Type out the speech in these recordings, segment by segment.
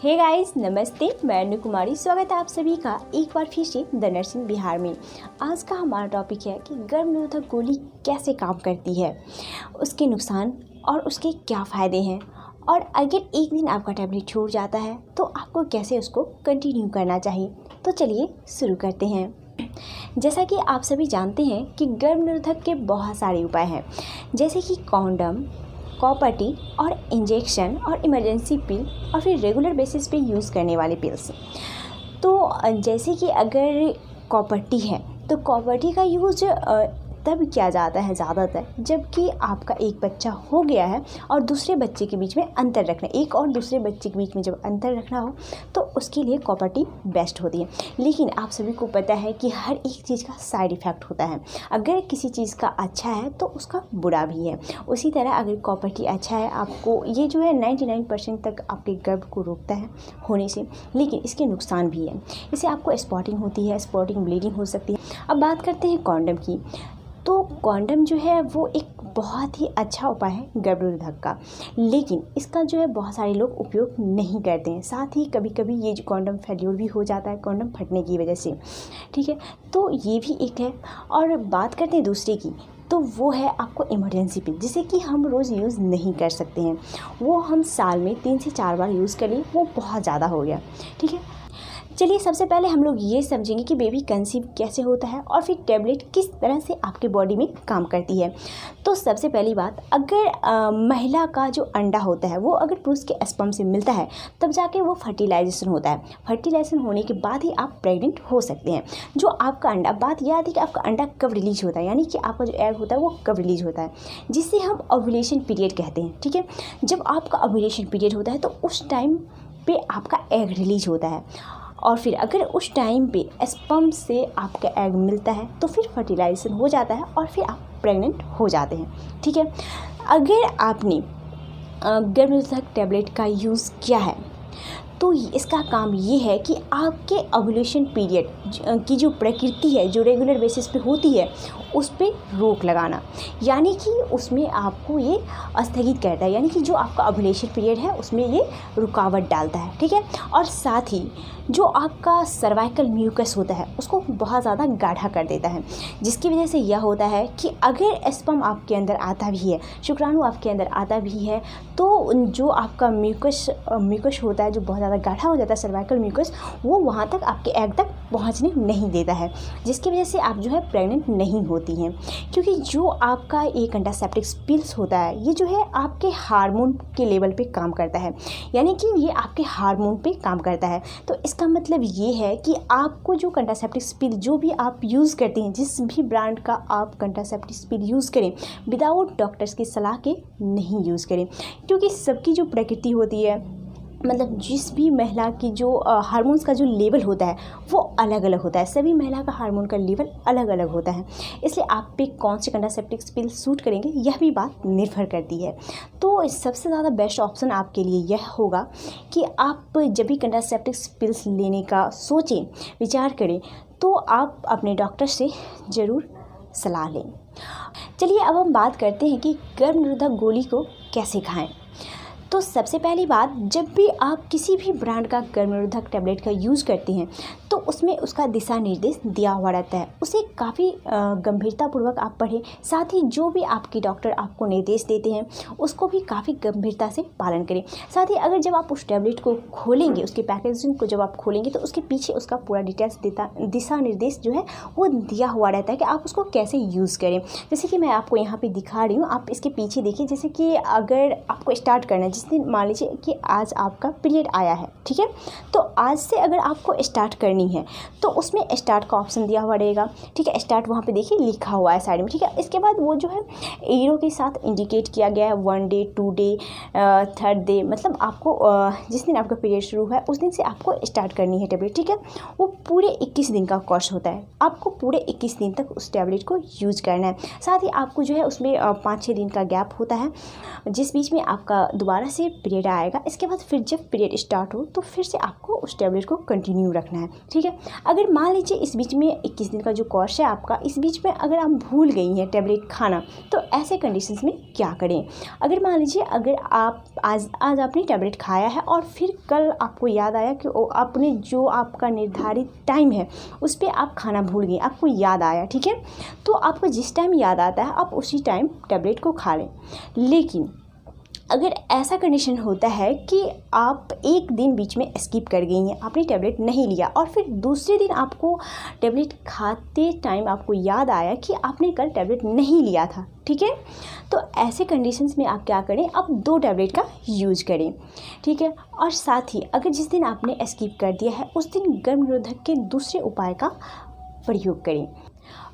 Hey guys, नमस्ते। मैं अनु कुमारी, स्वागत है आप सभी का एक बार फिर से द नर्सिंग बिहार में। आज का हमारा टॉपिक है कि गर्भनिरोधक गोली कैसे काम करती है, उसके नुकसान और उसके क्या फ़ायदे हैं, और अगर एक दिन आपका टैबलेट छूट जाता है तो आपको कैसे उसको कंटिन्यू करना चाहिए। तो चलिए शुरू करते हैं। जैसा कि आप सभी जानते हैं कि गर्भनिरोधक के बहुत सारे उपाय हैं, जैसे कि कॉन्डम, कॉपर टी और इंजेक्शन और इमरजेंसी पिल और फिर रेगुलर बेसिस पे यूज़ करने वाले पिल्स। तो जैसे कि अगर कॉपर टी है तो कॉपर टी का यूज़ तब किया जाता है ज़्यादातर जबकि आपका एक बच्चा हो गया है और दूसरे बच्चे के बीच में अंतर रखना, एक और दूसरे बच्चे के बीच में जब अंतर रखना हो तो उसके लिए कॉपर टी बेस्ट होती है। लेकिन आप सभी को पता है कि हर एक चीज़ का साइड इफ़ेक्ट होता है। अगर किसी चीज़ का अच्छा है तो उसका बुरा भी है। उसी तरह अगर कॉपर टी अच्छा है, आपको ये जो है 99% तक आपके गर्भ को रोकता है होने से, लेकिन इसके नुकसान भी है। इससे आपको स्पॉटिंग होती है, स्पॉटिंग ब्लीडिंग हो सकती है। अब बात करते हैं कॉन्डम की। तो कॉन्डम जो है वो एक बहुत ही अच्छा उपाय है गर्भनिरोधक का, लेकिन इसका जो है बहुत सारे लोग उपयोग नहीं करते हैं। साथ ही कभी कभी ये जो कॉन्डम फेल्योर भी हो जाता है कॉन्डम फटने की वजह से, ठीक है। तो ये भी एक है। और बात करते हैं दूसरे की, तो वो है आपको इमरजेंसी पिल, जिसे कि हम रोज़ यूज़ नहीं कर सकते हैं। वो हम साल में 3 से 4 बार यूज़ कर लें, वो बहुत ज़्यादा हो गया, ठीक है। चलिए सबसे पहले हम लोग ये समझेंगे कि बेबी कंसीव कैसे होता है और फिर टैबलेट किस तरह से आपके बॉडी में काम करती है। तो सबसे पहली बात, अगर महिला का जो अंडा होता है वो अगर पुरुष के स्पर्म से मिलता है तब जाके वो फर्टिलाइजेशन होता है। फर्टिलाइजेशन होने के बाद ही आप प्रेग्नेंट हो सकते हैं। जो आपका अंडा, बात याद है कि आपका अंडा कब रिलीज होता है, यानी कि आपका जो एग होता है वो कब रिलीज होता है, जिसे हम ओव्यूलेशन पीरियड कहते हैं, ठीक है। जब आपका ओव्यूलेशन पीरियड होता है तो उस टाइम पे आपका एग रिलीज होता है, और फिर अगर उस टाइम पे स्पर्म से आपका एग मिलता है तो फिर फर्टिलाइजेशन हो जाता है और फिर आप प्रेग्नेंट हो जाते हैं, ठीक है। अगर आपने गर्भनिरोधक टैबलेट का यूज़ किया है तो इसका काम ये है कि आपके ओव्यूलेशन पीरियड की जो प्रकृति है, जो रेगुलर बेसिस पे होती है, उस पर रोक लगाना, यानी कि उसमें आपको ये स्थगित करता है, यानी कि जो आपका ओव्यूलेशन पीरियड है उसमें ये रुकावट डालता है, ठीक है। और साथ ही जो आपका सर्वाइकल म्यूकस होता है उसको बहुत ज़्यादा गाढ़ा कर देता है, जिसकी वजह से यह होता है कि अगर स्पर्म आपके अंदर आता भी है, शुक्राणु आपके अंदर आता भी है, तो जो आपका म्यूकस होता है जो बहुत ज़्यादा गाढ़ा हो जाता है, सर्वाइकल म्यूकस, वो वहाँ तक आपके एग तक पहुँचने नहीं देता है, जिसकी वजह से आप जो है प्रेग्नेंट नहीं होती हैं। क्योंकि जो आपका एक एंटीसेप्टिक पिल्स होता है ये जो है आपके हार्मोन के लेवल पे काम करता है, यानी कि ये आपके हार्मोन पे काम करता है। तो इसका मतलब ये है कि आपको जो कंट्रासेप्टिव पिल जो भी आप यूज़ करते हैं, जिस भी ब्रांड का आप कंट्रासेप्टिव पिल यूज़ करें, विदाउट डॉक्टर्स की सलाह के नहीं यूज़ करें, क्योंकि सबकी जो प्रकृति होती है, मतलब जिस भी महिला की जो हार्मोन्स का जो लेवल होता है वो अलग अलग होता है। सभी महिला का हार्मोन का लेवल अलग अलग होता है, इसलिए आप पे कौन से कंट्रासेप्टिव पिल सूट करेंगे यह भी बात निर्भर करती है। तो सबसे ज़्यादा बेस्ट ऑप्शन आपके लिए यह होगा कि आप जब भी कंट्रासेप्टिव पिल्स लेने का सोचें, विचार करें, तो आप अपने डॉक्टर से ज़रूर सलाह लें। चलिए अब हम बात करते हैं कि गर्भनिरोधक गोली को कैसे खाएं। तो सबसे पहली बात, जब भी आप किसी भी ब्रांड का गर्भनिरोधक टैबलेट का यूज़ करते हैं तो उसमें उसका दिशा निर्देश दिया हुआ रहता है, उसे काफ़ी गंभीरतापूर्वक आप पढ़ें। साथ ही जो भी आपके डॉक्टर आपको निर्देश देते हैं उसको भी काफ़ी गंभीरता से पालन करें। साथ ही अगर जब आप उस टैबलेट को खोलेंगे, उसके पैकेजिंग को जब आप खोलेंगे तो उसके पीछे उसका पूरा डिटेल्स दिशा निर्देश जो है वो दिया हुआ रहता है कि आप उसको कैसे यूज़ करें। जैसे कि मैं आपको यहाँ पर दिखा रही हूँ, आप इसके पीछे देखिए। जैसे कि अगर आपको स्टार्ट करना है, जिस दिन मान लीजिए कि आज आपका पीरियड आया है, ठीक है, तो आज से अगर आपको स्टार्ट करनी है तो उसमें स्टार्ट का ऑप्शन दिया हुआ रहेगा, ठीक है। स्टार्ट वहाँ पे देखिए लिखा हुआ है साइड में, ठीक है। इसके बाद वो जो है एरो के साथ इंडिकेट किया गया है 1 डे, 2 डे, 3rd डे, मतलब आपको जिस दिन आपका पीरियड शुरू है उस दिन से आपको स्टार्ट करनी है टैबलेट, ठीक है। वो पूरे 21 दिन का कोर्स होता है, आपको पूरे 21 दिन तक उस टैबलेट को यूज़ करना है। साथ ही आपको जो है उसमें 5-6 दिन का गैप होता है, जिस बीच में आपका दोबारा से पीरियड आएगा। इसके बाद फिर जब पीरियड स्टार्ट हो तो फिर से आपको उस टैबलेट को कंटिन्यू रखना है, ठीक है। अगर मान लीजिए इस बीच में 21 दिन का जो कोर्स है आपका, इस बीच में अगर आप भूल गई हैं टैबलेट खाना, तो ऐसे कंडीशंस में क्या करें। अगर मान लीजिए अगर आप आज आपने टैबलेट खाया है और फिर कल आपको याद आया कि आपने जो आपका निर्धारित टाइम है उस पर आप खाना भूल गई, आपको याद आया, ठीक है, तो आपको जिस टाइम याद आता है आप उसी टाइम टैबलेट को खा लें। लेकिन अगर ऐसा कंडीशन होता है कि आप एक दिन बीच में स्किप कर गई हैं, आपने टैबलेट नहीं लिया और फिर दूसरे दिन आपको टैबलेट खाते टाइम आपको याद आया कि आपने कल टैबलेट नहीं लिया था, ठीक है, तो ऐसे कंडीशंस में आप क्या करें, आप 2 टैबलेट का यूज करें, ठीक है। और साथ ही अगर जिस दिन आपने स्किप कर दिया है उस दिन गर्भ निरोधक के दूसरे उपाय का प्रयोग करें।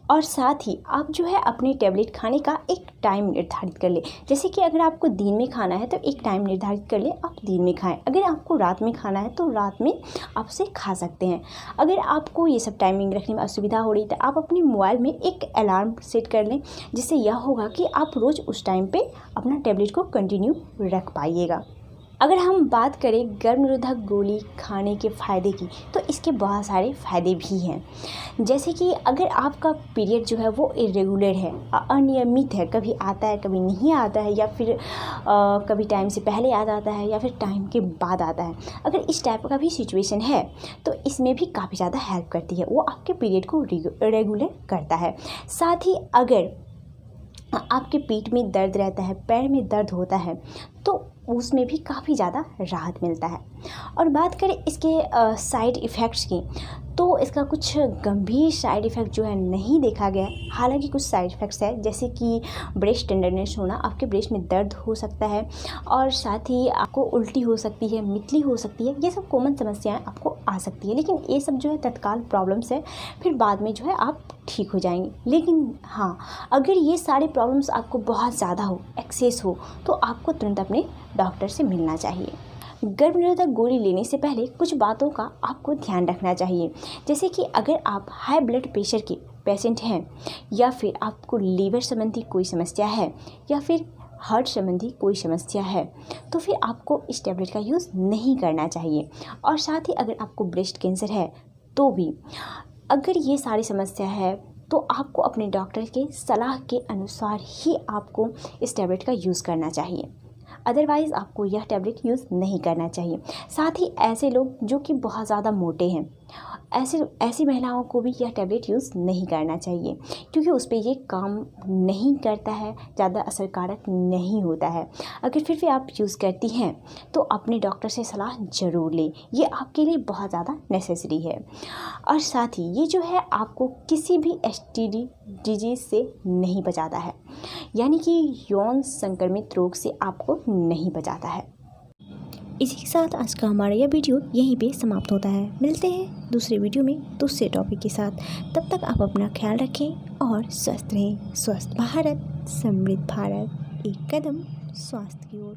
और साथ ही आप जो है अपने टैबलेट खाने का एक टाइम निर्धारित कर ले। जैसे कि अगर आपको दिन में खाना है तो एक टाइम निर्धारित कर ले, आप दिन में खाएं। अगर आपको रात में खाना है तो रात में आप उसे खा सकते हैं। अगर आपको ये सब टाइमिंग रखने में असुविधा हो रही है तो आप अपने मोबाइल में एक अलार्म सेट कर लें, जिससे यह होगा कि आप रोज़ उस टाइम पर अपना टैबलेट को कंटिन्यू रख पाइएगा। अगर हम बात करें गर्भ निरोधक गोली खाने के फ़ायदे की, तो इसके बहुत सारे फ़ायदे भी हैं। जैसे कि अगर आपका पीरियड जो है वो इरेगुलर है, अनियमित है, कभी आता है कभी नहीं आता है, या फिर कभी टाइम से पहले आ जाता है या फिर टाइम के बाद आता है, अगर इस टाइप का भी सिचुएशन है तो इसमें भी काफ़ी ज़्यादा हेल्प करती है, वो आपके पीरियड को रेगुलर करता है। साथ ही अगर आपके पीठ में दर्द रहता है, पैर में दर्द होता है, तो उसमें भी काफ़ी ज़्यादा राहत मिलता है। और बात करें इसके साइड इफ़ेक्ट्स की, तो इसका कुछ गंभीर साइड इफ़ेक्ट जो है नहीं देखा गया है। हालांकि कुछ साइड इफ़ेक्ट्स है, जैसे कि ब्रेस्ट टेंडरनेस होना, आपके ब्रेस्ट में दर्द हो सकता है, और साथ ही आपको उल्टी हो सकती है, मितली हो सकती है, ये सब कॉमन समस्याएं आपको आ सकती है। लेकिन ये सब जो है तत्काल प्रॉब्लम्स है, फिर बाद में जो है आप ठीक हो जाएंगे। लेकिन हाँ, अगर ये सारे प्रॉब्लम्स आपको बहुत ज़्यादा हो, एक्सेस हो, तो आपको तुरंत अपने डॉक्टर से मिलना चाहिए। गर्भ निरोधक गोली लेने से पहले कुछ बातों का आपको ध्यान रखना चाहिए। जैसे कि अगर आप हाई ब्लड प्रेशर के पेशेंट हैं, या फिर आपको लीवर संबंधी कोई समस्या है, या फिर हार्ट संबंधी कोई समस्या है, तो फिर आपको इस टैबलेट का यूज़ नहीं करना चाहिए। और साथ ही अगर आपको ब्रेस्ट कैंसर है तो भी, अगर ये सारी समस्या है तो आपको अपने डॉक्टर के सलाह के अनुसार ही आपको इस टैबलेट का यूज़ करना चाहिए, अदरवाइज़ आपको यह टैबलेट यूज़ नहीं करना चाहिए। साथ ही ऐसे लोग जो कि बहुत ज़्यादा मोटे हैं, ऐसी महिलाओं को भी यह टैबलेट यूज़ नहीं करना चाहिए, क्योंकि उस पर ये काम नहीं करता है, ज़्यादा असरकारक नहीं होता है। अगर फिर भी आप यूज़ करती हैं तो अपने डॉक्टर से सलाह ज़रूर लें, ये आपके लिए बहुत ज़्यादा नेसेसरी है। और साथ ही ये जो है आपको किसी भी STD डिजीज़ से नहीं बचाता है, यानी कि यौन संक्रमित रोग से आपको नहीं बचाता है। इसी के साथ आज का हमारा यह वीडियो यहीं पे समाप्त होता है। मिलते हैं दूसरे वीडियो में दूसरे टॉपिक के साथ। तब तक आप अपना ख्याल रखें और स्वस्थ रहें। स्वस्थ भारत, समृद्ध भारत, एक कदम स्वास्थ्य की ओर।